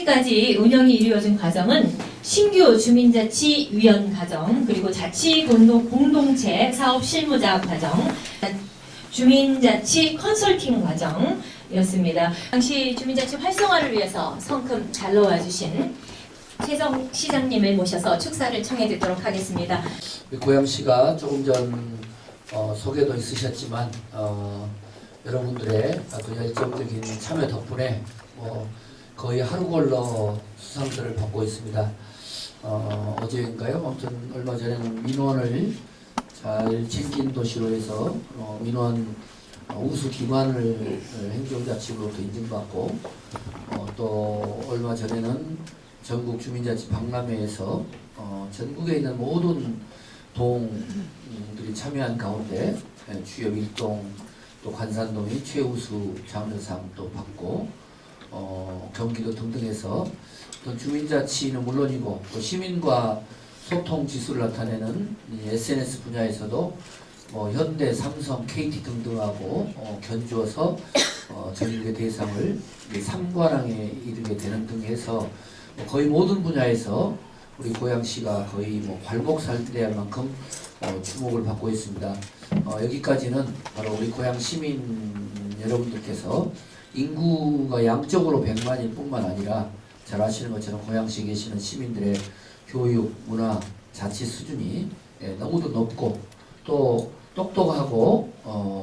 현재까지 운영이 이루어진 과정은 신규 주민자치위원 과정, 그리고 자치공동체 사업 실무자 과정, 주민자치 컨설팅 과정이었습니다. 당시 주민자치 활성화를 위해서 성큼 잘 넣어주신 최성 시장님을 모셔서 축사를 청해 듣도록 하겠습니다. 고양시가 조금 전 소개도 있으셨지만 여러분들의 아주 열정적인 참여 덕분에 거의 하루 걸러 수상들을 받고 있습니다. 어제인가요? 아무튼 얼마 전에는 민원을 잘 챙긴 도시로 해서 민원 우수 기관을 행정자치로부터 인증받고 또 얼마 전에는 전국 주민자치 박람회에서 전국에 있는 모든 동들이 참여한 가운데 주역 1동 또 관산동이 최우수 장려상도 받고 경기도 등등에서 또 주민자치는 물론이고 또 시민과 소통 지수를 나타내는 SNS 분야에서도 현대, 삼성, KT 등등하고 견주어서 전국의 대상을 3관왕에 이르게 되는 등 해서 거의 모든 분야에서 우리 고양시가 거의 괄목살대할 만큼 주목을 받고 있습니다. 여기까지는 바로 우리 고양 시민 여러분들께서 인구가 양적으로 100만일 뿐만 아니라 잘 아시는 것처럼 고양시에 계시는 시민들의 교육, 문화, 자치 수준이 너무도 높고 또 똑똑하고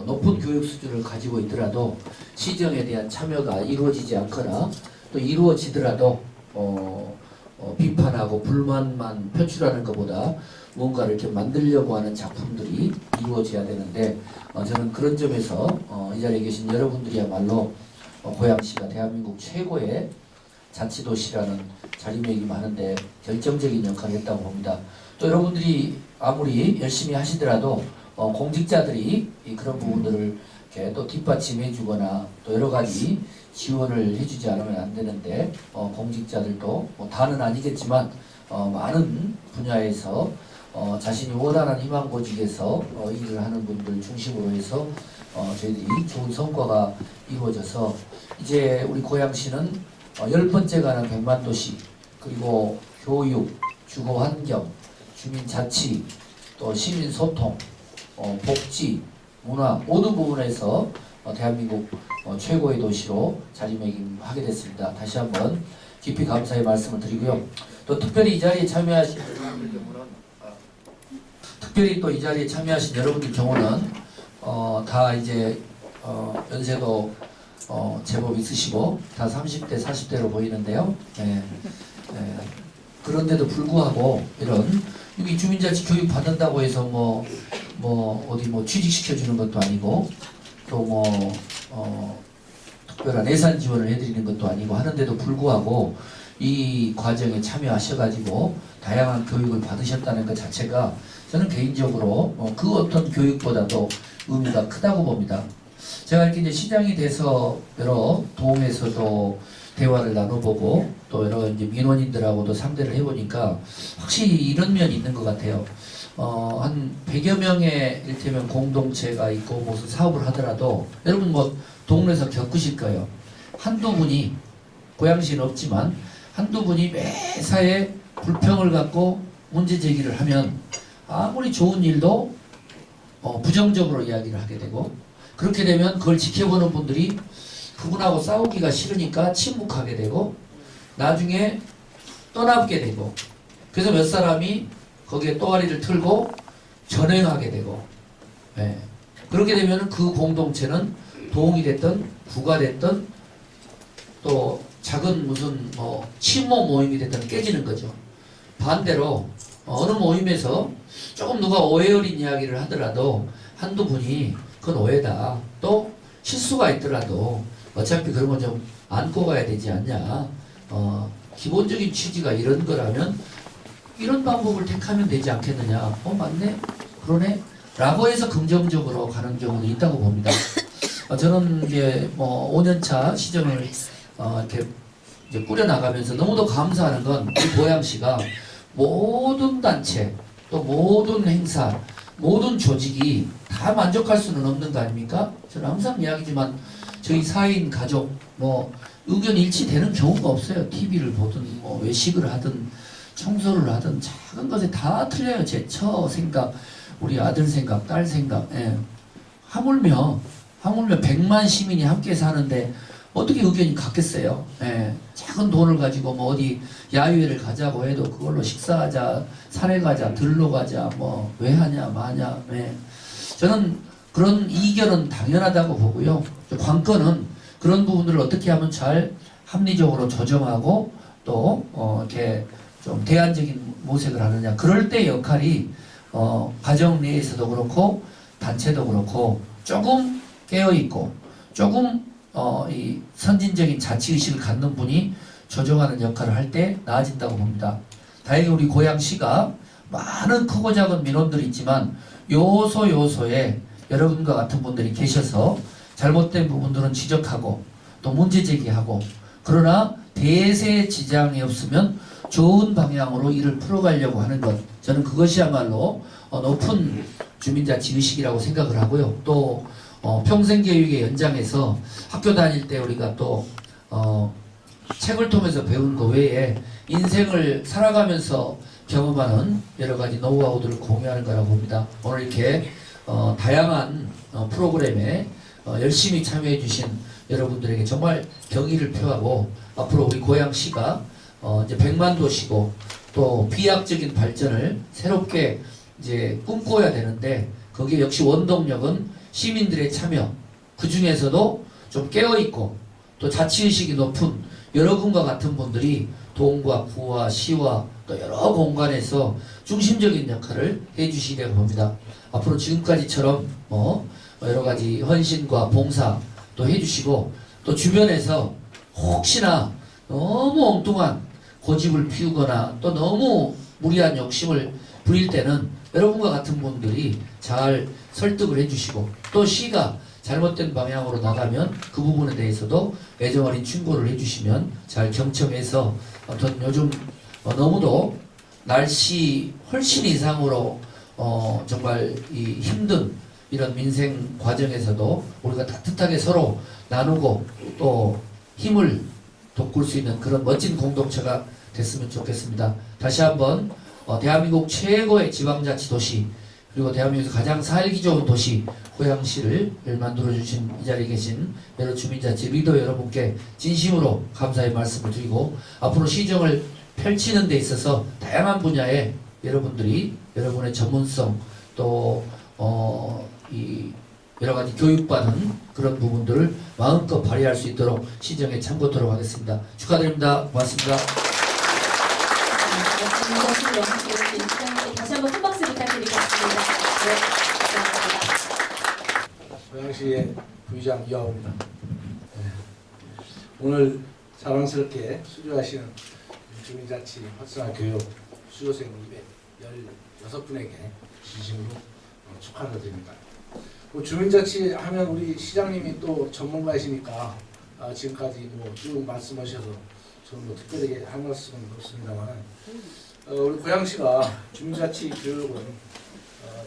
높은 교육 수준을 가지고 있더라도 시정에 대한 참여가 이루어지지 않거나 또 이루어지더라도 비판하고 불만만 표출하는 것보다 무언가를 이렇게 만들려고 하는 작품들이 이루어져야 되는데 저는 그런 점에서 이 자리에 계신 여러분들이야말로 고양시가 대한민국 최고의 자치도시라는 자리매김하는데 결정적인 역할을 했다고 봅니다. 또 여러분들이 아무리 열심히 하시더라도 공직자들이 그런 부분들을 이렇게 또 뒷받침해 주거나 또 여러 가지 지원을 해주지 않으면 안 되는데 공직자들도 다는 아니겠지만 많은 분야에서 자신이 원하는 희망고직에서 일을 하는 분들 중심으로 해서 저희들이 좋은 성과가 이루어져서 이제 우리 고양시는 10번째 가는 100만 도시 그리고 교육, 주거환경, 주민자치, 또 시민소통, 복지, 문화 모든 부분에서 대한민국 최고의 도시로 자리매김하게 됐습니다. 다시 한번 깊이 감사의 말씀을 드리고요. 또 특별히 이 자리에 참여하신 여러분들 경우는 다 이제 연세도 제법 있으시고 다 30대 40대로 보이는데요. 그런데도 불구하고 이런 여기 주민자치 교육 받는다고 해서 어디 취직시켜 주는 것도 아니고 또 특별한 예산 지원을 해드리는 것도 아니고 하는데도 불구하고 이 과정에 참여하셔가지고 다양한 교육을 받으셨다는 것 자체가 저는 개인적으로 그 어떤 교육보다도 의미가 크다고 봅니다. 제가 이렇게 이제 시장이 돼서 여러 도움에서도 대화를 나눠보고 또 여러 이제 민원인들하고도 상대를 해보니까 확실히 이런 면이 있는 것 같아요. 한 100여 명의 이를테면 공동체가 있고 무슨 사업을 하더라도 여러분 동네에서 겪으실 거예요. 한두 분이 고양시는 없지만 한두 분이 매사에 불평을 갖고 문제 제기를 하면 아무리 좋은 일도 부정적으로 이야기를 하게 되고 그렇게 되면 그걸 지켜보는 분들이 그분하고 싸우기가 싫으니까 침묵하게 되고 나중에 떠나게 되고 그래서 몇 사람이 거기에 또아리를 틀고 전횡하게 되고 그렇게 되면 그 공동체는 동이 됐든 구가 됐든 또 작은 무슨 친모 모임이 됐든 깨지는 거죠. 반대로 어느 모임에서 조금 누가 오해 어린 이야기를 하더라도 한두 분이 그건 오해다 또 실수가 있더라도 어차피 그런 건 좀 안고 가야 되지 않냐 기본적인 취지가 이런 거라면 이런 방법을 택하면 되지 않겠느냐 맞네 그러네 라고 해서 긍정적으로 가는 경우도 있다고 봅니다. 저는 이제 5년차 시정을 이렇게 이제 꾸려나가면서 너무도 감사하는 건 우리 고양시가 모든 단체 또 모든 행사 모든 조직이 다 만족할 수는 없는 거 아닙니까? 저는 항상 이야기지만 저희 4인 가족 의견 일치되는 경우가 없어요. TV를 보든 뭐 외식을 하든 청소를 하든 작은 것에 다 틀려요. 제 처 생각, 우리 아들 생각, 딸 생각. 예. 하물며 100만 시민이 함께 사는데 어떻게 의견이 같겠어요? 예. 작은 돈을 가지고 뭐 어디 야유회를 가자고 해도 그걸로 식사하자, 산에 가자, 들로 가자, 뭐 왜 하냐 마냐. 예. 저는 그런 이견은 당연하다고 보고요. 관건은 그런 부분들을 어떻게 하면 잘 합리적으로 조정하고 또 이렇게 좀 대안적인 모색을 하느냐. 그럴 때 역할이 가정 내에서도 그렇고 단체도 그렇고 조금 깨어있고 조금 이 선진적인 자치의식을 갖는 분이 조정하는 역할을 할 때 나아진다고 봅니다. 다행히 우리 고양시가 많은 크고 작은 민원들이 있지만 요소요소에 여러분과 같은 분들이 계셔서 잘못된 부분들은 지적하고 또 문제 제기하고, 그러나 대세 지장이 없으면 좋은 방향으로 일을 풀어가려고 하는 것, 저는 그것이야말로 높은 주민자치의식이라고 생각을 하고요. 또 평생교육의 연장에서 학교 다닐 때 우리가 또 책을 통해서 배운 것 외에 인생을 살아가면서 경험하는 여러 가지 노하우들을 공유하는 거라고 봅니다. 오늘 이렇게 다양한 프로그램에 열심히 참여해 주신 여러분들에게 정말 경의를 표하고, 앞으로 우리 고양시가 이제 100만 도시고 또 비약적인 발전을 새롭게 이제 꿈꿔야 되는데, 거기에 역시 원동력은 시민들의 참여, 그 중에서도 좀 깨어있고 또 자치의식이 높은 여러분과 같은 분들이 동과 구와 시와 또 여러 공간에서 중심적인 역할을 해주시려고 봅니다. 앞으로 지금까지처럼 여러 가지 헌신과 봉사 또 해주시고, 또 주변에서 혹시나 너무 엉뚱한 고집을 피우거나 또 너무 무리한 욕심을 부릴 때는 여러분과 같은 분들이 잘 설득을 해주시고, 또 시가 잘못된 방향으로 나가면 그 부분에 대해서도 애정어린 충고를 해주시면 잘 경청해서 어떤 요즘 너무도 날씨 훨씬 이상으로 정말 이 힘든 이런 민생 과정에서도 우리가 따뜻하게 서로 나누고 또 힘을 돋굴 수 있는 그런 멋진 공동체가 됐으면 좋겠습니다. 다시 한번 대한민국 최고의 지방자치도시, 그리고 대한민국에서 가장 살기 좋은 도시 고양시를 만들어주신 이 자리에 계신 여러 주민자치 리더 여러분께 진심으로 감사의 말씀을 드리고, 앞으로 시정을 펼치는 데 있어서 다양한 분야에 여러분들이 여러분의 전문성 또 이 여러 가지 교육받은 그런 부분들을 마음껏 발휘할 수 있도록 시정에 참고토록 하겠습니다. 축하드립니다. 고맙습니다. 다시 한번 큰 박수 부탁드리겠습니다. 네, 감사합니다. 고양시의 부의장 이하호입니다. 네. 오늘 자랑스럽게 수료하시는 주민자치 활성화 교육 수료생 216분에게 진심으로 축하를 드립니다. 주민자치 하면 우리 시장님이 또 전문가이시니까 지금까지 쭉 말씀하셔서 저는 특별하게 할 말씀은 없습니다만, 우리 고양시가 주민자치 교육은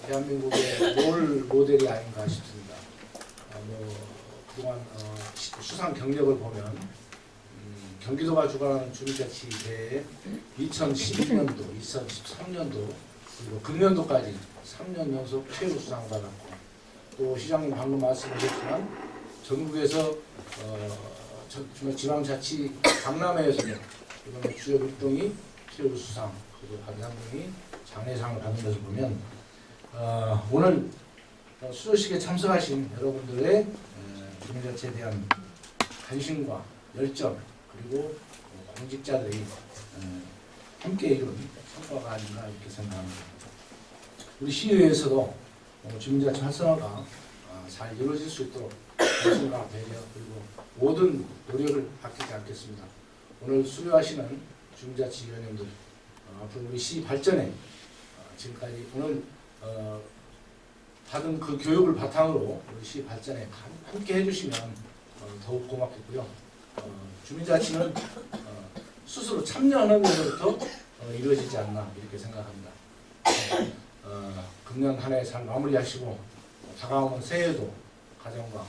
대한민국의 롤 모델이 아닌가 싶습니다. 그동안 수상 경력을 보면 경기도가 주관하는 주민자치 대회 2012년도, 2013년도 그리고 금년도까지 3년 연속 최우 수상을 받았고, 또 시장님 방금 말씀하셨지만 전국에서 지방자치 박람회에서도 이번에 주요 1등이 최우 수상, 그리고 받은 한 분이 장례상을 받는 것을 보면 오늘 수료식에 참석하신 여러분들의 주민자치에 대한 관심과 열정, 그리고 공직자들이 함께 이룬 성과가 아닌가 이렇게 생각합니다. 우리 시의회에서도 주민자치 활성화가 잘 이루어질 수 있도록 관심과 배려 그리고 모든 노력을 아끼지 않겠습니다. 오늘 수료하시는 주민자치위원님들, 앞으로 우리 시 발전에 지금까지 오늘 받은 그 교육을 바탕으로 우리 시 발전에 함께 해주시면 더욱 고맙겠고요. 주민자치는 스스로 참여하는 데서부터 이루어지지 않나 이렇게 생각합니다. 금년 한 해 잘 마무리하시고 다가오는 새해에도 가정과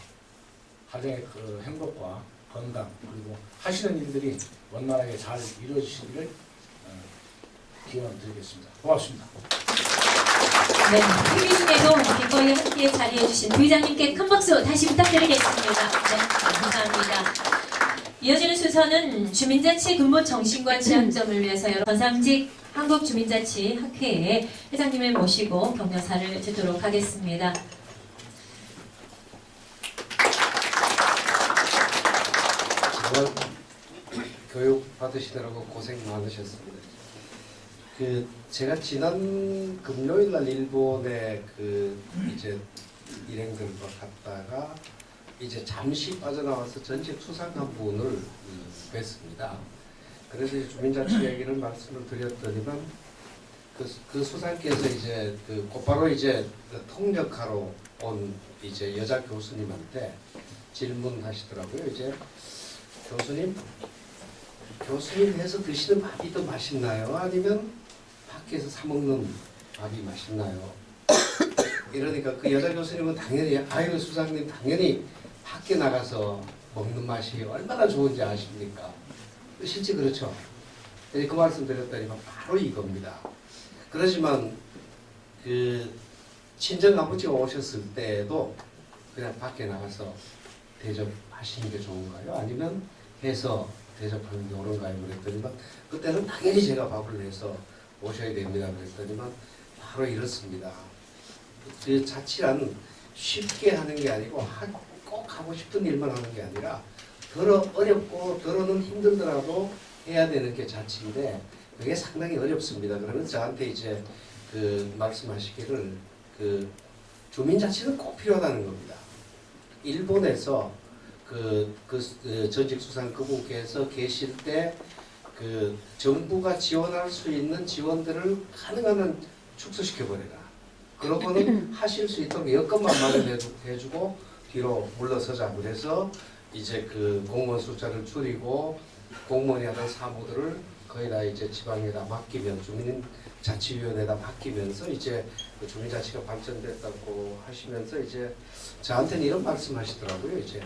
가정의 그 행복과 건강 그리고 하시는 일들이 원만하게 잘 이루어지시기를 기원 드리겠습니다. 고맙습니다. 네, 힘이 중에도 기꺼이 함께 자리해주신 부의장님께 큰 박수 다시 부탁드리겠습니다. 네, 감사합니다. 이어지는 순서는 주민자치 근본 정신과 지향점을 위해서 전상직 한국주민자치학회의 회장님을 모시고 격려사를 듣도록 하겠습니다. 정말 교육 받으시느라고 고생 많으셨습니다. 제가 지난 금요일 날 일본에 이제 일행들과 갔다가 이제 잠시 빠져나와서 전직 수상관분을 뵀습니다. 그래서 이제 주민자치 얘기를 말씀을 드렸더니만 그 수상께서 이제 곧바로 이제 통역하러 온 이제 여자 교수님한테 질문하시더라고요. 이제 교수님 해서 드시는 밥이 더 맛있나요? 아니면 밖에서 사 먹는 밥이 맛있나요? 이러니까 그 여자 교수님은 당연히 아유 수상님 당연히 밖에 나가서 먹는 맛이 얼마나 좋은지 아십니까? 실제 그렇죠. 그 말씀 드렸더니만 바로 이겁니다. 그렇지만 친정 아버지가 오셨을 때도 그냥 밖에 나가서 대접하시는 게 좋은가요? 아니면 해서 대접하는 게 옳은가요? 그랬더니만 그때는 당연히 제가 밥을 내서 오셔야 됩니다. 그랬더니만 바로 이렇습니다. 그 자치란 쉽게 하는 게 아니고 꼭 하고 싶은 일만 하는 게 아니라 더러 어렵고 더러는 힘들더라도 해야 되는 게 자치인데 그게 상당히 어렵습니다. 그러면 저한테 이제 말씀하시기를 주민자치는 꼭 필요하다는 겁니다. 일본에서 전직 수상 그분께서 계실 때 정부가 지원할 수 있는 지원들을 가능한 한 축소시켜 버려라. 그러고는 하실 수 있도록 여건만 마련해주고 뒤로 물러서자. 그래서 이제 공무원 숫자를 줄이고 공무원이 하는 사무들을 거의 다 이제 지방에다 맡기면 주민자치위원회에다 맡기면서 이제 주민자치가 발전됐다고 하시면서 이제 저한테는 이런 말씀하시더라고요. 이제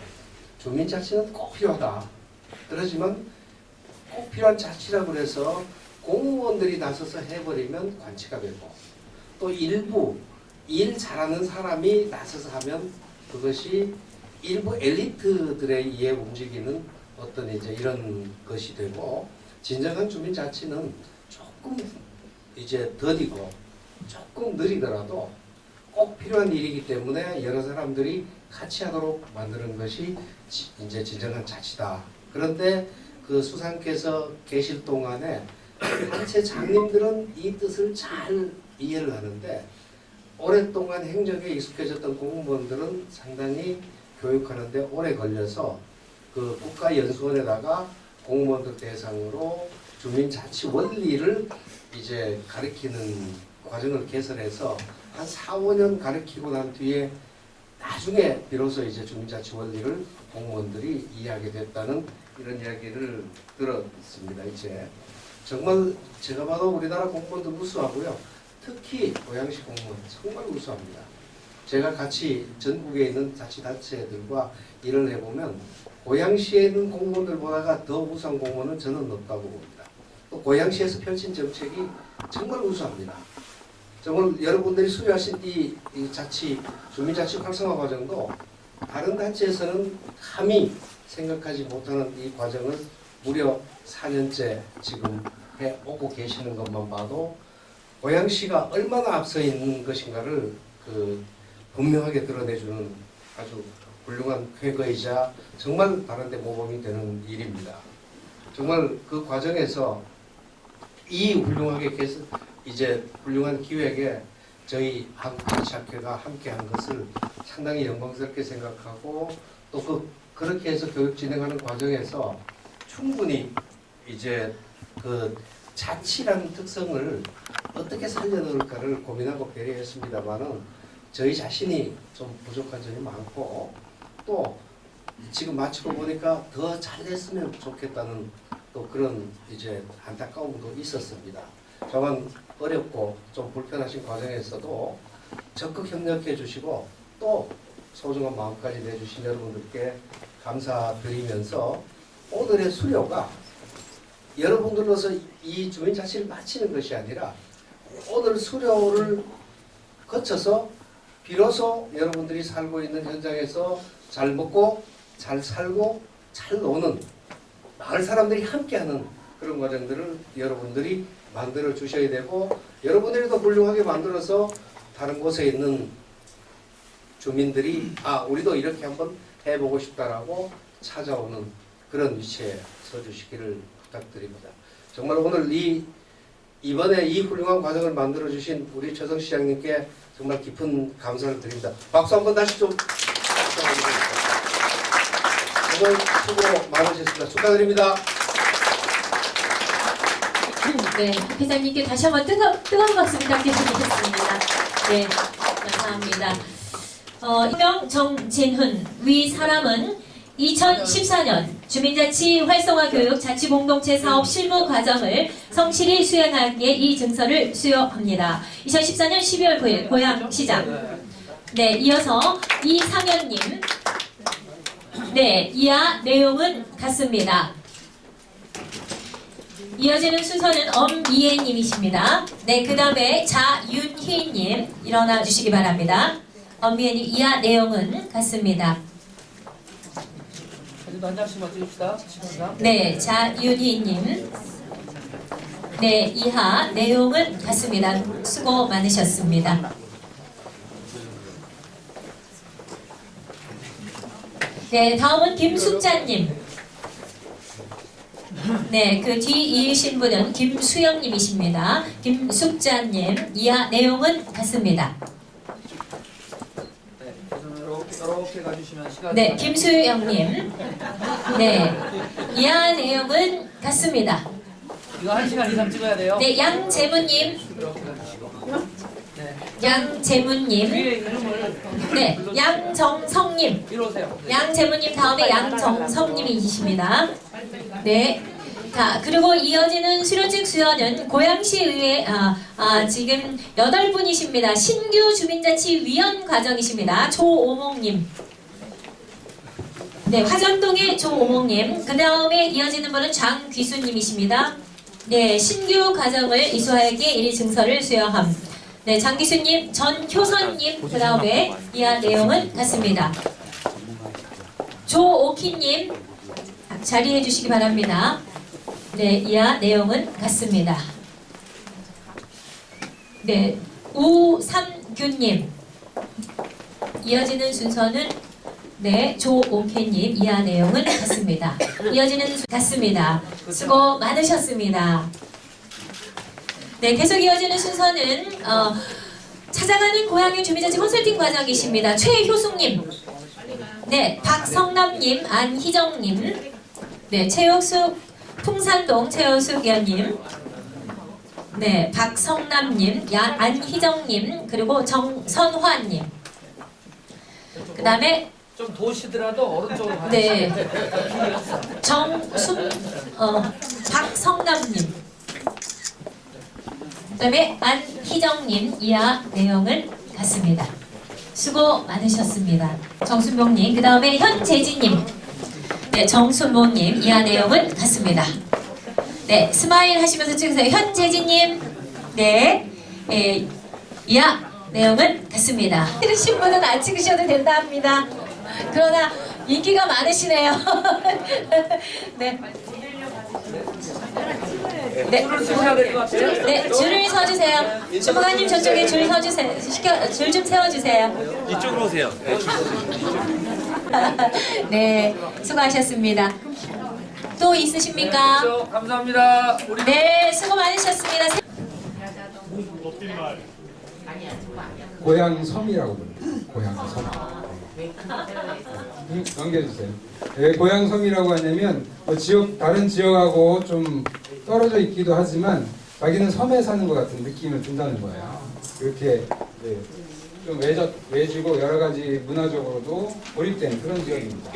주민자치는 꼭 필요하다. 그러지만 꼭 필요한 자치라고 해서 공무원들이 나서서 해버리면 관치가 되고 또 일부 일 잘하는 사람이 나서서 하면 그것이 일부 엘리트들에 의해 움직이는 어떤 이제 이런 것이 되고 진정한 주민자치는 조금 이제 더디고 조금 느리더라도 꼭 필요한 일이기 때문에 여러 사람들이 같이 하도록 만드는 것이 이제 진정한 자치다. 그런데 그 수상께서 계실 동안에 단체 장님들은 이 뜻을 잘 이해를 하는데 오랫동안 행정에 익숙해졌던 공무원들은 상당히 교육하는데 오래 걸려서 국가연수원에다가 공무원들 대상으로 주민자치 원리를 이제 가르치는 과정을 개설해서 한 4, 5년 가르치고 난 뒤에 나중에 비로소 이제 주민자치 원리를 공무원들이 이해하게 됐다는 이런 이야기를 들었습니다. 이제 정말 제가 봐도 우리나라 공무원들 우수하고요. 특히 고양시 공무원 정말 우수합니다. 제가 같이 전국에 있는 자치단체들과 일을 해보면 고양시에 있는 공무원들보다가 더 우수한 공무원은 저는 없다고 봅니다. 또 고양시에서 펼친 정책이 정말 우수합니다. 정말 여러분들이 수료하신 이 주민자치 활성화 과정도 다른 단체에서는 감히 생각하지 못하는 이 과정을 무려 4년째 지금 해오고 계시는 것만 봐도 고양시가 얼마나 앞서 있는 것인가를 분명하게 드러내주는 아주 훌륭한 쾌거이자 정말 다른데 모범이 되는 일입니다. 정말 그 과정에서 이 이제 훌륭한 기획에 저희 한국자치학회가 함께한 것을 상당히 영광스럽게 생각하고 또 그렇게 해서 교육 진행하는 과정에서 충분히 이제 자치라는 특성을 어떻게 살려놓을까를 고민하고 배려했습니다만은 저희 자신이 좀 부족한 점이 많고 또 지금 마치고 보니까 더 잘했으면 좋겠다는 또 그런 이제 안타까움도 있었습니다. 저는 어렵고 좀 불편하신 과정에서도 적극 협력해 주시고 또 소중한 마음까지 내주신 여러분들께 감사드리면서 오늘의 수료가 여러분들로서 이 주민자치를 마치는 것이 아니라 오늘 수료를 거쳐서 비로소 여러분들이 살고 있는 현장에서 잘 먹고 잘 살고 잘 노는 마을 사람들이 함께하는 그런 과정들을 여러분들이 만들어 주셔야 되고 여러분들이 더 훌륭하게 만들어서 다른 곳에 있는 주민들이 우리도 이렇게 한번 해보고 싶다라고 찾아오는 그런 위치에 서주시기를 부탁드립니다. 정말 오늘 이번에 이 훌륭한 과정을 만들어 주신 우리 최성 시장님께 정말 깊은 감사를 드립니다. 박수 한번 다시 좀 부탁드립니다. 정말 수고 많으셨습니다. 축하드립니다. 네, 회장님께 다시 한번 뜨거운 박수 부탁드리겠습니다. 네, 감사합니다. 일명 정진훈 위 사람은 2014년 주민자치 활성화 교육 자치공동체 사업 실무 과정을 성실히 수행하기에 이 증서를 수여합니다. 2014년 12월 9일 고양시장. 네, 이어서 이상현님. 네, 이하 내용은 같습니다. 이어지는 순서는 엄미애님이십니다. 네, 그 다음에 자윤희님 일어나 주시기 바랍니다. 엄미애님 이하 내용은 같습니다. 한 장씩만 찍읍시다. 네, 자윤희님. 네, 이하 내용은 같습니다. 수고 많으셨습니다. 네, 다음은 김숙자님. 네, 그 뒤 이으신 분은 김수영님이십니다. 김숙자님, 이하 내용은 같습니다. 이렇게 가주시면 시간. 네, 김수영님. 네, 이하 내용은 같습니다. 이거 1시간 이상 찍어야 돼요. 네, 양재문님. 이렇게 가주시고. 네. 양재문님. 위에 이름을. 네, 양정성님. 이리 오세요. 양재문님 다음에 양정성님이십니다. 네. 자, 그리고 이어지는 수료직 수여는 고양시의회 지금 8분이십니다. 신규 주민자치 위원 과정이십니다. 조오목님. 네, 화전동의 조오목님. 그 다음에 이어지는 분은 장귀수님이십니다. 네, 신규 과정을 이수하기에 1위 증서를 수여함. 네, 장귀수님, 전효선님, 그 다음에 이하 내용은 같습니다. 조오키님, 자리해 주시기 바랍니다. 네, 이하 내용은 같습니다. 네, 우삼균님. 이어지는 순서는 네, 조오케님. 이하 내용은 같습니다. 이어지는 같습니다. 수고 많으셨습니다. 네, 계속 이어지는 순서는 찾아가는 고향의 주민자치 컨설팅 과정이십니다. 최효숙님. 네, 박성남님, 안희정님. 네, 최효숙 풍산동 최효숙 의원님. 네, 박성남님, 안희정님, 그리고 정선화님. 그 다음에 좀 도시더라도 오른쪽으로 가주시면 네, 박성남님. 그 다음에 안희정님. 이하 내용은 같습니다. 수고 많으셨습니다. 정순봉님. 그 다음에 현재진님. 네, 정순봉님. 이하 내용은 같습니다. 네, 스마일 하시면서 찍으세요. 현재진님. 네, 이하 내용은 같습니다. 찍으신 분은 안 찍으셔도 된다 합니다. 그러나 인기가 많으시네요. 네. 네. 줄을 세워야 될 것 같아요. 네, 줄을 서주세요. 주무관님 저쪽에 줄 서주세요. 줄 좀 세워주세요. 이쪽으로 오세요. 네, 수고하셨습니다. 또 있으십니까? 그렇죠. 감사합니다. 우리 네, 수고 많으셨습니다. 고향 섬이라고 부릅니다. 고향 섬. 넘겨주세요. 왜 고향 섬이라고 하냐면 다른 지역하고 좀 떨어져 있기도 하지만 자기는 섬에 사는 것 같은 느낌을 든다는 거예요. 이렇게 좀 외지고 여러 가지 문화적으로도 고립된 그런 지역입니다.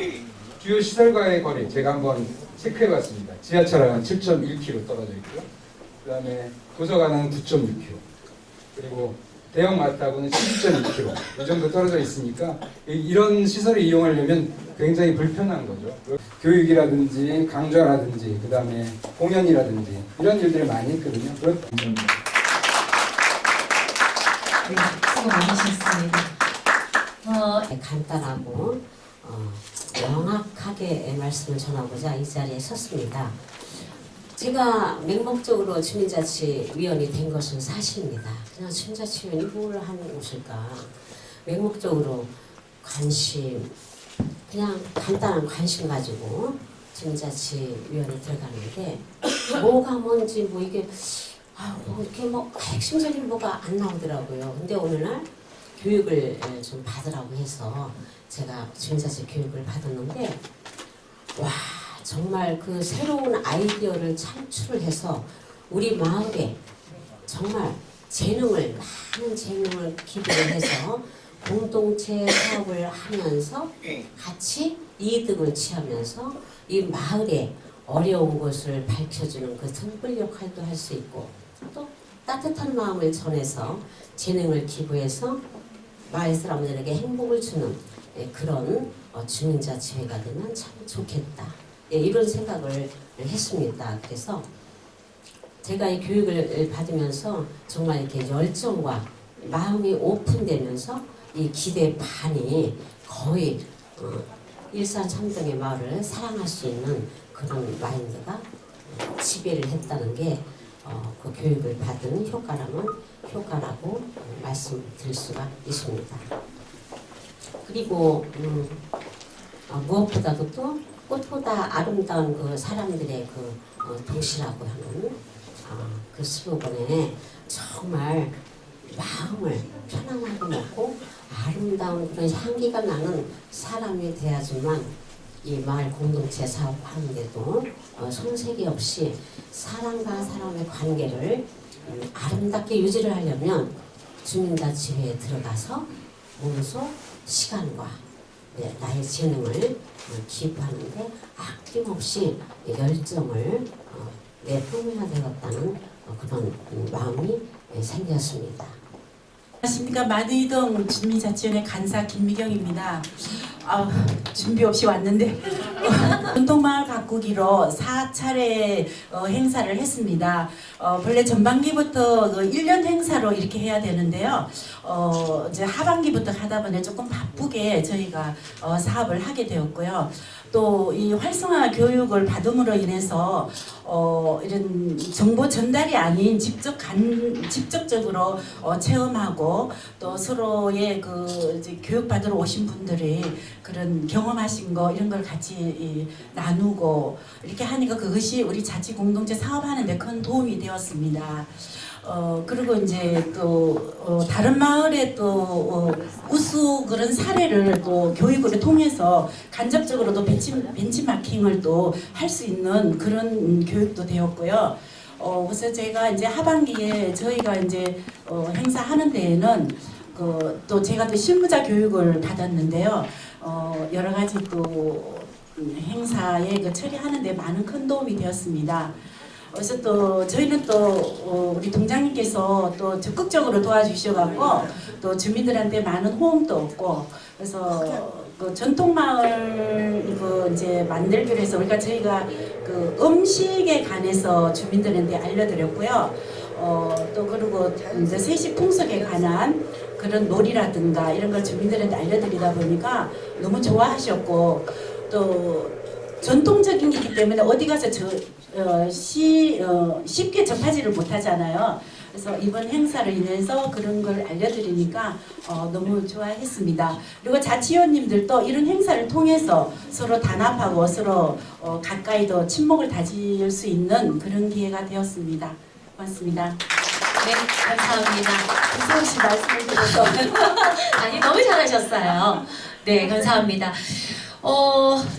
주요 시설과의 거리 제가 한번 체크해봤습니다. 지하철은 7.1km 떨어져 있고요. 그 다음에 도서관은 9.6km. 그리고 대형 마트하고는 12.2km 이 정도 떨어져 있으니까 이런 시설을 이용하려면 굉장히 불편한 거죠. 교육이라든지 강좌라든지 그다음에 공연이라든지 이런 일들을 많이 했거든요. 네, 수고 많으셨습니다. 간단하고 명확하게 말씀을 전하고자 이 자리에 섰습니다. 제가 맹목적으로 주민자치위원이 된 것은 사실입니다. 그냥 주민자치위원이 뭘 하는 곳일까? 맹목적으로 관심, 그냥 간단한 관심 가지고 주민자치위원회 들어가는데 뭐가 뭔지 뭐 이게 뭐 이렇게 뭐 핵심적인 뭐가 안 나오더라고요. 근데 어느 날 교육을 좀 받으라고 해서 제가 주민자치 교육을 받았는데 와 정말 그 새로운 아이디어를 창출을 해서 우리 마을에 정말 많은 재능을 기부를 해서 공동체 사업을 하면서 같이 이득을 취하면서 이 마을에 어려운 것을 밝혀주는 그 등불 역할도 할 수 있고 또 따뜻한 마음을 전해서 재능을 기부해서 마을 사람들에게 행복을 주는 그런 주민자치회가 되면 참 좋겠다. 이런 생각을 했습니다. 그래서 제가 이 교육을 받으면서 정말 이렇게 열정과 마음이 오픈되면서 이 기대 반이 거의 일산 참동의 마을을 사랑할 수 있는 그런 마인드가 지배를 했다는 게 그 교육을 받은 효과라고 말씀드릴 수가 있습니다. 그리고 무엇보다도 또 꽃보다 아름다운 그 사람들의 그 도시라고 하는 그 슬로건에 정말 마음을 편안하게 먹고 아름다운 그런 향기가 나는 사람이 돼야지만 이 마을 공동체 사업하는데도 손색이 없이 사람과 사람의 관계를 아름답게 유지를 하려면 주민자치회에 들어가서 몸소 시간과 나의 재능을 기부하는데 아낌없이 열정을 내뿜어야 되겠다는 그런 마음이 생겼습니다. 안녕하십니까. 마드이동 주민자치위원회 간사 김미경입니다. 준비 없이 왔는데 전통마을 가꾸기로 4차례 행사를 했습니다. 본래 전반기부터 1년 행사로 이렇게 해야 되는데요. 이제 하반기부터 하다 보니 조금 바쁘게 저희가 사업을 하게 되었고요. 또 이 활성화 교육을 받음으로 인해서 이런 정보 전달이 아닌 직접적으로 체험하고 또 서로의 그 이제 교육 받으러 오신 분들이 그런 경험하신 거 이런 걸 같이 나누고 이렇게 하니까 그것이 우리 자치 공동체 사업하는 데 큰 도움이 되었습니다. 그리고 이제 또 다른 마을에 또 우수 그런 사례를 또 교육을 통해서 간접적으로도 벤치마킹을 또 할 수 있는 그런 교육도 되었고요. 그래서 제가 이제 하반기에 저희가 이제 행사하는 데에는 또 제가 또 실무자 교육을 받았는데요. 여러 가지 또 행사에 처리하는 데 많은 큰 도움이 되었습니다. 그래서 또 저희는 또 우리 동장님께서 또 적극적으로 도와주셔갖고 또 주민들한테 많은 호응도 얻고 그래서 그 전통마을 이제 만들기로 해서 저희가 그 음식에 관해서 주민들한테 알려드렸고요. 또 그리고 이제 세시 풍속에 관한 그런 놀이라든가 이런 걸 주민들한테 알려드리다 보니까 너무 좋아하셨고 또 전통적인 거기 때문에 어디 가서 쉽게 접하지를 못하잖아요. 그래서 이번 행사를 인해서 그런 걸 알려드리니까 너무 좋아했습니다. 그리고 자치위원님들도 이런 행사를 통해서 서로 단합하고 서로 가까이 더 친목을 다질 수 있는 그런 기회가 되었습니다. 고맙습니다. 네, 감사합니다. 이승훈 씨 말씀해 주셔서 아니 너무 잘하셨어요. 네, 감사합니다.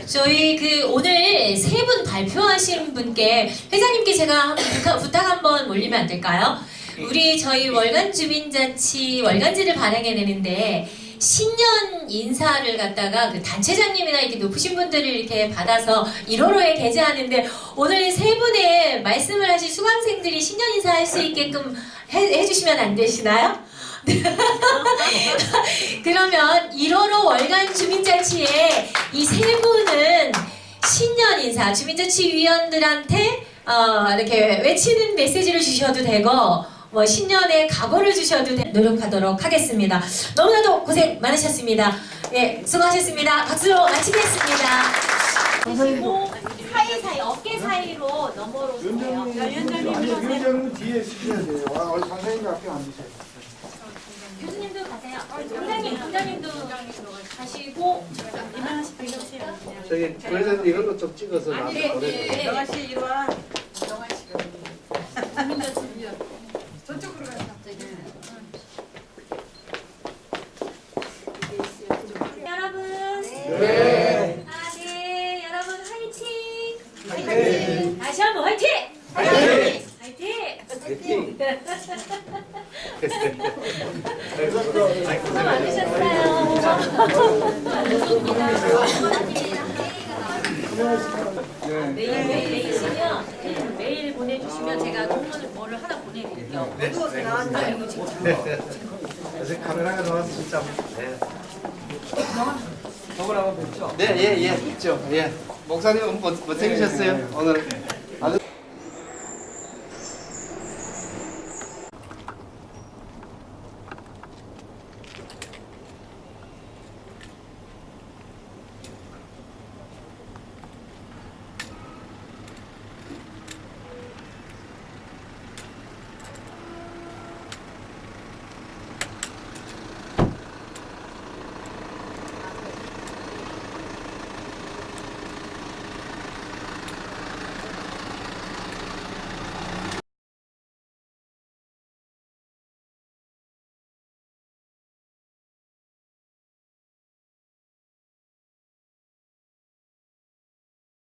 저희 오늘 세 분 발표하신 분께 회장님께 제가 한번 부탁 한번 올리면 안 될까요? 우리 저희 월간 주민자치 월간지를 발행해내는데 신년 인사를 갖다가 그 단체장님이나 이렇게 높으신 분들을 이렇게 받아서 1월호에 게재하는데 오늘 세 분의 말씀을 하신 수강생들이 신년 인사할 수 있게끔 해주시면 안 되시나요? 그러면 1호로 월간 주민자치회 이 세 분은 신년 인사 주민자치위원들한테 이렇게 외치는 메시지를 주셔도 되고 뭐 신년에 각오를 주셔도 노력하도록 하겠습니다. 너무나도 고생 많으셨습니다. 예, 수고하셨습니다. 박수로 마치겠습니다. 그리고 사이사이 어깨 사이로 넘어오세요. 위원장님 뒤에 있으셔야 돼요. 선생님 앞에 앉으세요. 교수님도 가세요. 부장님도 가시고 저기 그래서 이걸로 좀 찍어서 나한테 보내줘. 영아 씨 이리 와. 여러분. 네. 네, 여러분 화이팅! 다시 한번 화이팅! 화이팅! 화이팅! 수고 많으셨어요. 메일 보내주시면 제가 공문을 뭐를 하나 보내드릴게요. 요새 카메라가 나와서 진짜. 네. 저걸 한번 뵙죠. 네, 예, 있죠. 예. 목사님 못생기셨어요? 오늘